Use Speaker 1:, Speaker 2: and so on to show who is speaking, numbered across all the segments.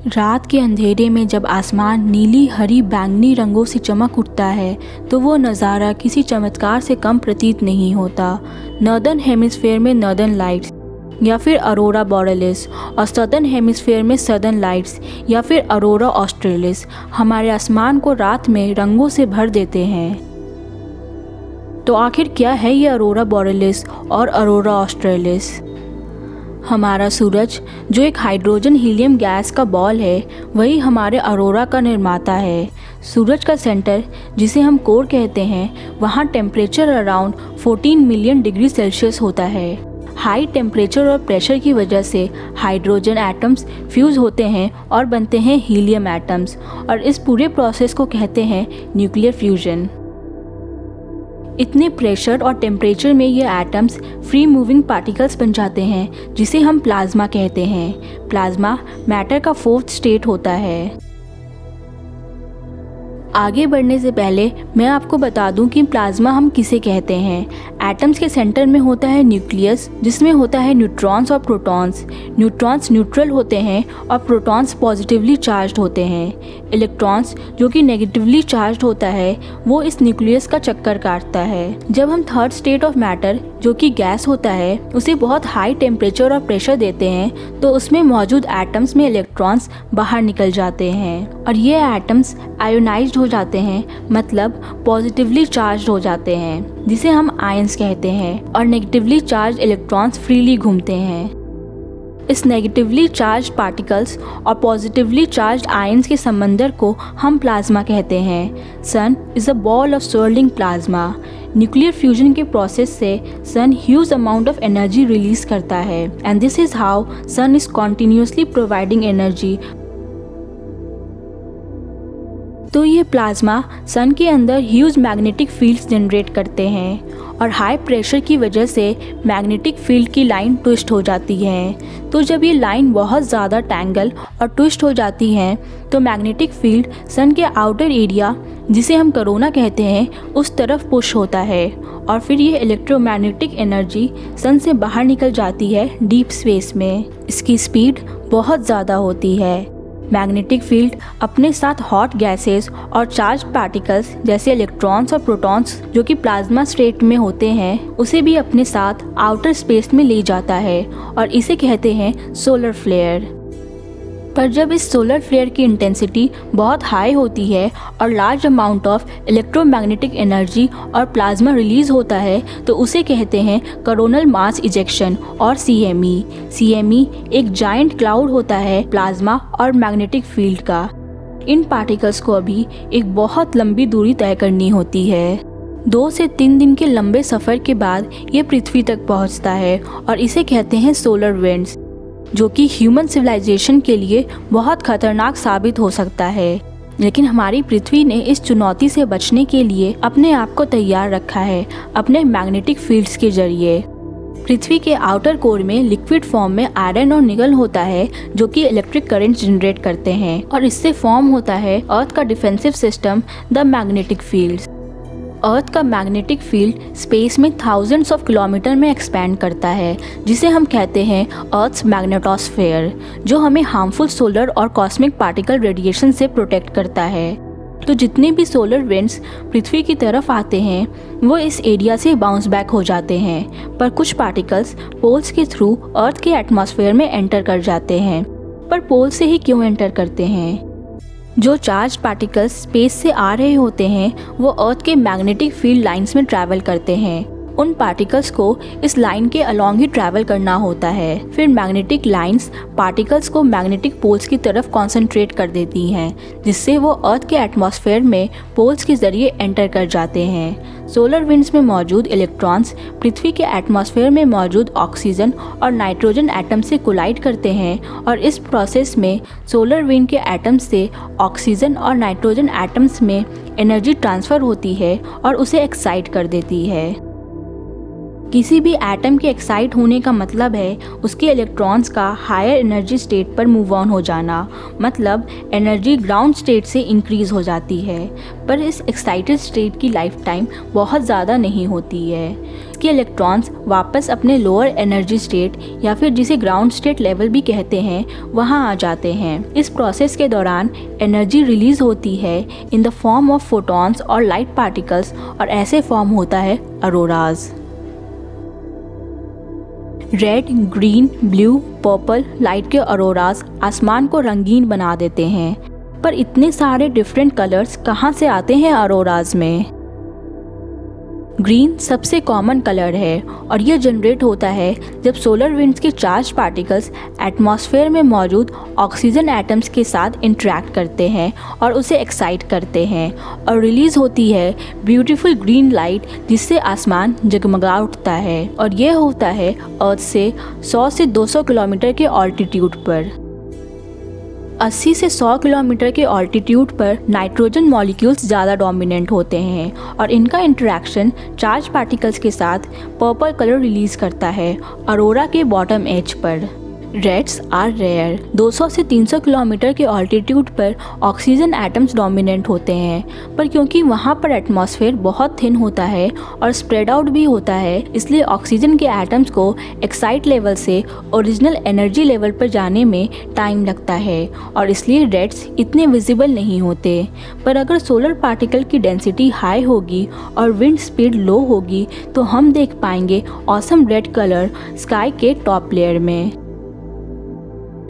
Speaker 1: रात के अंधेरे में जब आसमान नीली, हरी, बैंगनी रंगों से चमक उठता है तो वो नज़ारा किसी चमत्कार से कम प्रतीत नहीं होता। नॉर्दर्न हेमिस्फेयर में नॉर्दर्न लाइट्स या फिर अरोरा बोरेलिस और सदर्न हेमिस्फेयर में सदर्न लाइट्स या फिर अरोरा ऑस्ट्रेलिस हमारे आसमान को रात में रंगों से भर देते हैं। तो आखिर क्या है ये अरोरा बोरेलिस और अरोरा ऑस्ट्रेलिस? हमारा सूरज जो एक हाइड्रोजन हीलियम गैस का बॉल है, वही हमारे अरोरा का निर्माता है। सूरज का सेंटर, जिसे हम कोर कहते हैं, वहाँ temperature around 14 million degree Celsius होता है। हाई टेम्परेचर और प्रेशर की वजह से हाइड्रोजन एटम्स फ्यूज़ होते हैं और बनते हैं हीलियम एटम्स, और इस पूरे प्रोसेस को कहते हैं न्यूक्लियर फ्यूजन। इतने प्रेशर और टेम्परेचर में ये एटम्स फ्री मूविंग पार्टिकल्स बन जाते हैं, जिसे हम प्लाज्मा कहते हैं। प्लाज्मा मैटर का फोर्थ स्टेट होता है। आगे बढ़ने से पहले मैं आपको बता दूं कि प्लाज्मा हम किसे कहते हैं। एटम्स के सेंटर में होता है न्यूक्लियस, जिसमें होता है न्यूट्रॉन्स और प्रोटॉन्स। न्यूट्रॉन्स न्यूट्रल होते हैं और प्रोटॉन्स पॉजिटिवली चार्ज्ड होते हैं। इलेक्ट्रॉन्स, जो कि नेगेटिवली चार्ज्ड होता है, वो इस न्यूक्लियस का चक्कर काटता है। जब हम थर्ड स्टेट ऑफ मैटर, जो कि गैस होता है, उसे बहुत हाई टेम्परेचर और प्रेशर देते हैं, तो उसमें मौजूद एटम्स में इलेक्ट्रॉन्स बाहर निकल जाते हैं और ये एटम्स आयोनाइज्ड हो जाते हैं, मतलब पॉजिटिवली चार्ज्ड हो जाते हैं, जिसे हम आयंस कहते हैं, और नेगेटिवली चार्ज इलेक्ट्रॉन्स फ्रीली घूमते हैं। इस नेगेटिवली चार्ज पार्टिकल्स और पॉजिटिवली चार्ज आयंस के समंदर को हम प्लाज्मा कहते हैं। Sun is a ball of swirling plasma. Nuclear fusion के प्रोसेस से sun huge amount of energy release करता है, and this is how sun is continuously providing energy. तो ये प्लाज्मा सन के अंदर ह्यूज मैग्नेटिक फील्ड्स जनरेट करते हैं, और हाई प्रेशर की वजह से मैग्नेटिक फील्ड की लाइन ट्विस्ट हो जाती है। तो जब ये लाइन बहुत ज़्यादा टैंगल और ट्विस्ट हो जाती है, तो मैग्नेटिक फील्ड सन के आउटर एरिया, जिसे हम कोरोना कहते हैं, उस तरफ पुश होता है, और फिर ये इलेक्ट्रोमैग्नेटिक एनर्जी सन से बाहर निकल जाती है डीप स्पेस में। इसकी स्पीड बहुत ज़्यादा होती है। मैग्नेटिक फील्ड अपने साथ हॉट गैसेस और चार्ज पार्टिकल्स जैसे इलेक्ट्रॉन्स और प्रोटॉन्स, जो कि प्लाज्मा स्टेट में होते हैं, उसे भी अपने साथ आउटर स्पेस में ले जाता है, और इसे कहते हैं सोलर फ्लेयर। पर जब इस सोलर फ्लेयर की इंटेंसिटी बहुत हाई होती है और large amount of electromagnetic energy और प्लाज्मा रिलीज होता है, तो उसे कहते हैं कोरोनल मास इजेक्शन और CME। CME एक जायंट क्लाउड होता है प्लाज्मा और मैग्नेटिक फील्ड का। इन पार्टिकल्स को अभी एक बहुत लंबी दूरी तय करनी होती है। 2 से 3 दिन के लंबे सफ़र के बाद ये पृथ्वी तक पहुंचता है, और इसे कहते हैं सोलर विंड्स, जो कि ह्यूमन सिविलाइजेशन के लिए बहुत खतरनाक साबित हो सकता है। लेकिन हमारी पृथ्वी ने इस चुनौती से बचने के लिए अपने आप को तैयार रखा है अपने मैग्नेटिक फील्ड्स के जरिए। पृथ्वी के आउटर कोर में लिक्विड फॉर्म में आयरन और निकल होता है, जो कि इलेक्ट्रिक करंट जनरेट करते हैं, और इससे फॉर्म होता है अर्थ का defensive system, the magnetic fields. Earth का मैग्नेटिक फील्ड स्पेस में थाउजेंड्स ऑफ किलोमीटर में एक्सपैंड करता है, जिसे हम कहते हैं अर्थ्स मैग्नेटोस्फेयर, जो हमें हार्मफुल सोलर और कॉस्मिक पार्टिकल रेडिएशन से प्रोटेक्ट करता है। तो जितने भी सोलर विंड्स पृथ्वी की तरफ आते हैं, वो इस एरिया से बाउंस बैक हो जाते हैं, पर कुछ पार्टिकल्स पोल्स के थ्रू अर्थ के एटमॉस्फेयर में एंटर कर जाते हैं। पर पोल से ही क्यों एंटर करते हैं? जो चार्ज पार्टिकल्स स्पेस से आ रहे होते हैं, वो अर्थ के मैग्नेटिक फील्ड लाइंस में ट्रैवल करते हैं। उन पार्टिकल्स को इस लाइन के अलोंग ही ट्रैवल करना होता है। फिर मैग्नेटिक लाइंस पार्टिकल्स को मैग्नेटिक पोल्स की तरफ कॉन्सेंट्रेट कर देती हैं, जिससे वो अर्थ के एटमॉस्फेयर में पोल्स के जरिए एंटर कर जाते हैं। सोलर विंड्स में मौजूद इलेक्ट्रॉन्स पृथ्वी के एटमॉस्फेयर में मौजूद ऑक्सीजन और नाइट्रोजन एटम से कोलाइड करते हैं, और इस प्रोसेस में सोलर विंड के एटम्स से ऑक्सीजन और नाइट्रोजन एटम्स में एनर्जी ट्रांसफ़र होती है और उसे एक्साइट कर देती है। किसी भी एटम के एक्साइट होने का मतलब है उसके इलेक्ट्रॉन्स का हायर एनर्जी स्टेट पर मूव ऑन हो जाना, मतलब एनर्जी ग्राउंड स्टेट से इंक्रीज हो जाती है। पर इस एक्साइटेड स्टेट की लाइफ टाइम बहुत ज़्यादा नहीं होती है कि इलेक्ट्रॉन्स वापस अपने लोअर एनर्जी स्टेट या फिर जिसे ग्राउंड स्टेट लेवल भी कहते हैं वहाँ आ जाते हैं। इस प्रोसेस के दौरान एनर्जी रिलीज होती है in the form of photons और लाइट पार्टिकल्स, और ऐसे फॉर्म होता है auroras. Red, green, blue, purple light के अरोराज आसमान को रंगीन बना देते हैं। पर इतने सारे डिफरेंट कलर्स कहाँ से आते हैं अरोराज में? ग्रीन सबसे कॉमन कलर है और यह जनरेट होता है जब सोलर विंड्स के चार्ज पार्टिकल्स एटमॉस्फेयर में मौजूद ऑक्सीजन एटम्स के साथ इंटरेक्ट करते हैं और उसे एक्साइट करते हैं, और रिलीज होती है ब्यूटीफुल ग्रीन लाइट जिससे आसमान जगमगा उठता है। और यह होता है अर्थ से 100 से 200 किलोमीटर के ऑल्टीट्यूड पर। 80 से 100 किलोमीटर के ऑल्टीट्यूड पर नाइट्रोजन मॉलिक्यूल्स ज़्यादा डोमिनेंट होते हैं और इनका इंटरेक्शन चार्ज पार्टिकल्स के साथ पर्पल कलर रिलीज करता है अरोरा के बॉटम एज पर। Reds are rare. 200 से 300 किलोमीटर के ऑल्टीट्यूड पर ऑक्सीजन एटम्स डोमिनेंट होते हैं, पर क्योंकि वहाँ पर एटमॉस्फेयर बहुत थिन होता है और स्प्रेड आउट भी होता है, इसलिए ऑक्सीजन के एटम्स को एक्साइट लेवल से ओरिजिनल एनर्जी लेवल पर जाने में टाइम लगता है और इसलिए रेड्स इतने विजिबल नहीं होते। पर अगर सोलर पार्टिकल की डेंसिटी हाई होगी और विंड स्पीड लो होगी तो हम देख पाएंगे ऑसम रेड कलर स्काई के टॉप लेयर में।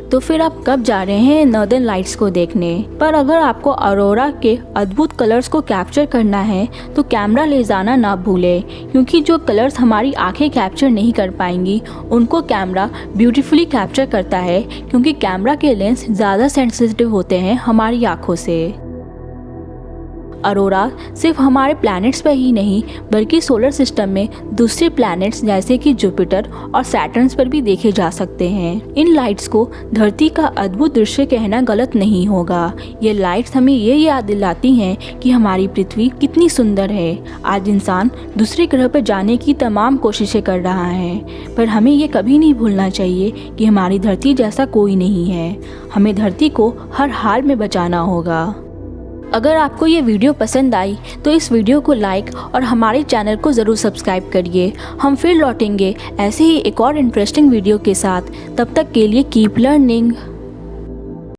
Speaker 1: तो फिर आप कब जा रहे हैं नॉर्दर्न लाइट्स को देखने? पर अगर आपको अरोरा के अद्भुत कलर्स को कैप्चर करना है तो कैमरा ले जाना ना भूलें, क्योंकि जो कलर्स हमारी आंखें कैप्चर नहीं कर पाएंगी उनको कैमरा ब्यूटीफुली कैप्चर करता है, क्योंकि कैमरा के लेंस ज़्यादा सेंसिटिव होते हैं हमारी आँखों से। अरोरा सिर्फ हमारे प्लैनेट्स पर ही नहीं बल्कि सोलर सिस्टम में दूसरे प्लैनेट्स जैसे कि जुपिटर और सैटर्न पर भी देखे जा सकते हैं। इन लाइट्स को धरती का अद्भुत दृश्य कहना गलत नहीं होगा। ये लाइट्स हमें ये याद दिलाती हैं कि हमारी पृथ्वी कितनी सुंदर है। आज इंसान दूसरे ग्रह पर जाने की तमाम कोशिशें कर रहा है, पर हमें ये कभी नहीं भूलना चाहिए कि हमारी धरती जैसा कोई नहीं है। हमें धरती को हर हाल में बचाना होगा। अगर आपको ये वीडियो पसंद आई तो इस वीडियो को लाइक और हमारे चैनल को ज़रूर सब्सक्राइब करिए। हम फिर लौटेंगे ऐसे ही एक और इंटरेस्टिंग वीडियो के साथ। तब तक के लिए कीप लर्निंग।